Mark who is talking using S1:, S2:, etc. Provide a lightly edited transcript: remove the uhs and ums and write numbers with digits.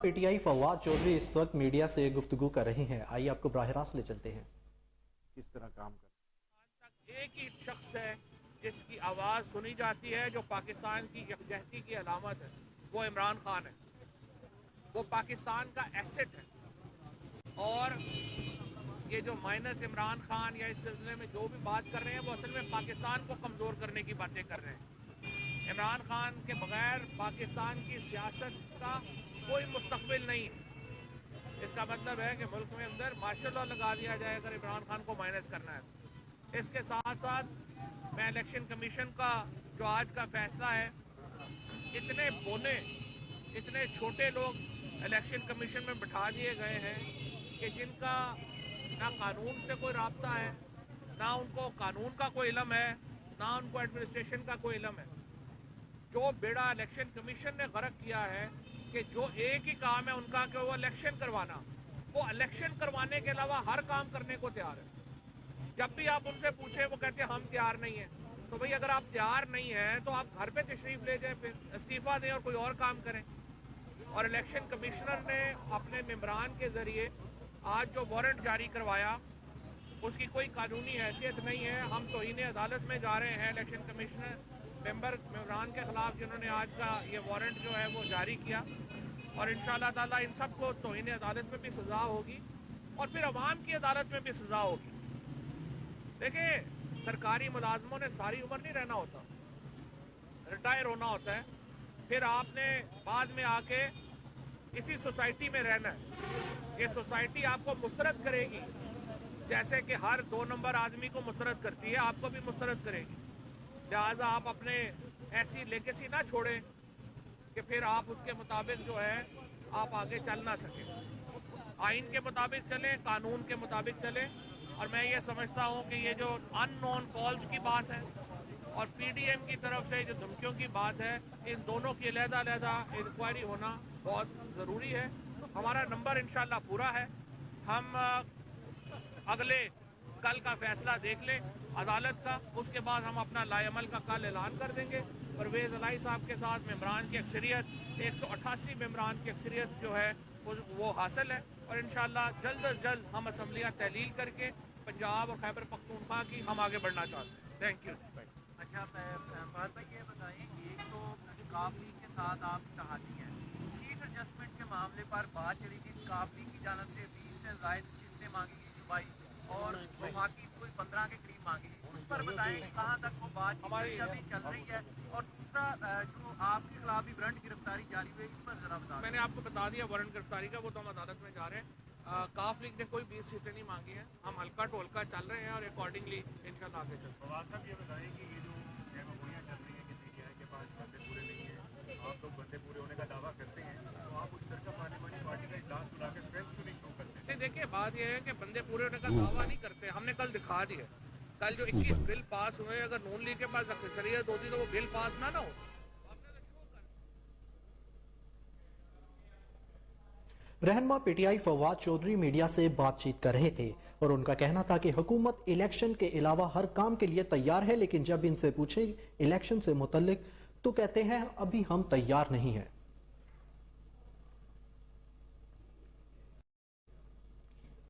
S1: PTI Fawad Chaudhary इस वक्त media से गुफ्तगू कर रहे हैं। आइए आपको बराह रास्त ले चलते हैं।
S2: किस तरह काम कर
S3: एक ही शख्स है जिसकी आवाज़ सुनी जाती है, जो पाकिस्तान की यकजहती की अलामत है, वो इमरान खान है। वो पाकिस्तान का एसेट है। और ये जो माइनस इमरान खान या इस सिलसिले में जो भी बात कर रहे हैं, वो असल में पाकिस्तान को कमज़ोर करने की बातें कर रहे हैं। इमरान खान के बगैर पाकिस्तान की सियासत का कोई मुस्तकबिल नहीं है। इसका मतलब है कि मुल्क में अंदर मार्शल लॉ लगा दिया जाए अगर इमरान खान को माइनस करना है। इसके साथ साथ मैं इलेक्शन कमीशन का जो आज का फैसला है, इतने बोने इतने छोटे लोग इलेक्शन कमीशन में बिठा दिए गए हैं कि जिनका ना कानून से कोई राब्ता है, ना उनको कानून का कोई इल्म है, ना उनको एडमिनिस्ट्रेशन का कोई इल्म है। जो बेड़ा इलेक्शन कमीशन ने गरक किया है कि जो एक ही काम है उनका कि वो इलेक्शन करवाना, वो इलेक्शन करवाने के अलावा हर काम करने को तैयार है। जब भी आप उनसे पूछें वो कहते हैं हम तैयार नहीं हैं। तो भाई अगर आप तैयार नहीं हैं तो आप घर पे तशरीफ़ ले जाएं, फिर इस्तीफ़ा दें और कोई और काम करें। और इलेक्शन कमिश्नर ने अपने मेंबरान के ज़रिए आज जो वारंट जारी करवाया, उसकी कोई कानूनी हैसियत नहीं है। हम तौहीन अदालत में जा रहे हैं इलेक्शन कमिश्नर मेंबरान के ख़िलाफ़, जिन्होंने आज का ये वारंट जो है वो जारी किया। और इंशाअल्लाह ताला इन सब को तौहीन अदालत में भी सज़ा होगी और फिर अवाम की अदालत में भी सज़ा होगी। देखिए, सरकारी मुलाजमों ने सारी उम्र नहीं रहना होता, रिटायर होना होता है। फिर आपने बाद में आके इसी सोसाइटी में रहना है। ये सोसाइटी आपको मुस्तरद करेगी, जैसे कि हर 2 नंबर आदमी को मुस्तरद करती है, आपको भी मुस्तरद करेगी। लिहाजा आप अपने ऐसी लेगेसी ना छोड़ें कि फिर आप उसके मुताबिक जो है आप आगे चल ना सकें। आइन के मुताबिक चलें, कानून के मुताबिक चलें। और मैं ये समझता हूँ कि ये जो अननोन कॉल्स की बात है और पीडीएम की तरफ से जो धमकियों की बात है, इन दोनों की अलग-अलग इंक्वायरी होना बहुत ज़रूरी है। हमारा नंबर इंशाल्लाह पूरा है। हम अगले कल का फैसला देख लें अदालत का, उसके बाद हम अपना लाएअमल का कल ऐलान कर देंगे। परवेज़ इलाही साहब के साथ मेंबरान की अक्सरियत 188 मेंबरान की अक्सरियत जो है वो हासिल है। और इंशाअल्लाह जल्द अज जल्द हम असम्बलियाँ तहलील करके पंजाब और खैबर पख्तूनख्वा की हम आगे बढ़ना चाहते हैं। Thank you.
S4: अच्छा, फहद भाई ये बताएं, एक तो काबली के साथ आप इत्तेहादी हैं, सीट एडजस्टमेंट के मामले पर बात चली थी, काबली की जानब से 20 से ज़ायद किस्तें मांगी गई सूबाई और वफाकी कोई 15 के करीब मांगी। उस पर बताएं कहाँ तक वो बात हमारी अभी चल रही है। और दूसरा जो आपके खिलाफ भी वारंट गिरफ्तारी जारी हुई, इस पर जरा बता।
S3: मैंने आपको बता दिया वारंट गिरफ्तारी का, वो तो हम अदालत में जा रहे हैं। काफ लीग ने कोई 20 सीटें नहीं मांगी हैं। हम हल्का टोलका चल रहे हैं और अकॉर्डिंगली इंशाल्लाह आगे चलते हैं।
S2: फवाद साहब ये बताएं कि ये जो गोलियाँ चल रही हैं कि पीटीआई के पास बंदे पूरे नहीं हैं, आप लोग बंदे पूरे होने का दावा करते हैं, तो आप उस तरह का पार्लियामेंट्री पार्टी का इजलास बुला के स्ट्रेंथ क्यों नहीं शो करते?
S3: नहीं, देखिए बात यह है कि बंदे पूरे होने का दावा नहीं करते। हमने कल दिखा दिया, कल जो 21 बिल पास हुए, अगर नून लीग के पास अक्सरियत होती तो वो बिल पास ना हो।
S1: रहनुमा पीटीआई फवाद चौधरी मीडिया से बातचीत कर रहे थे और उनका कहना था कि हुकूमत इलेक्शन के अलावा हर काम के लिए तैयार है, लेकिन जब इनसे पूछे इलेक्शन से मुतल्लिक तो कहते हैं अभी हम तैयार नहीं हैं।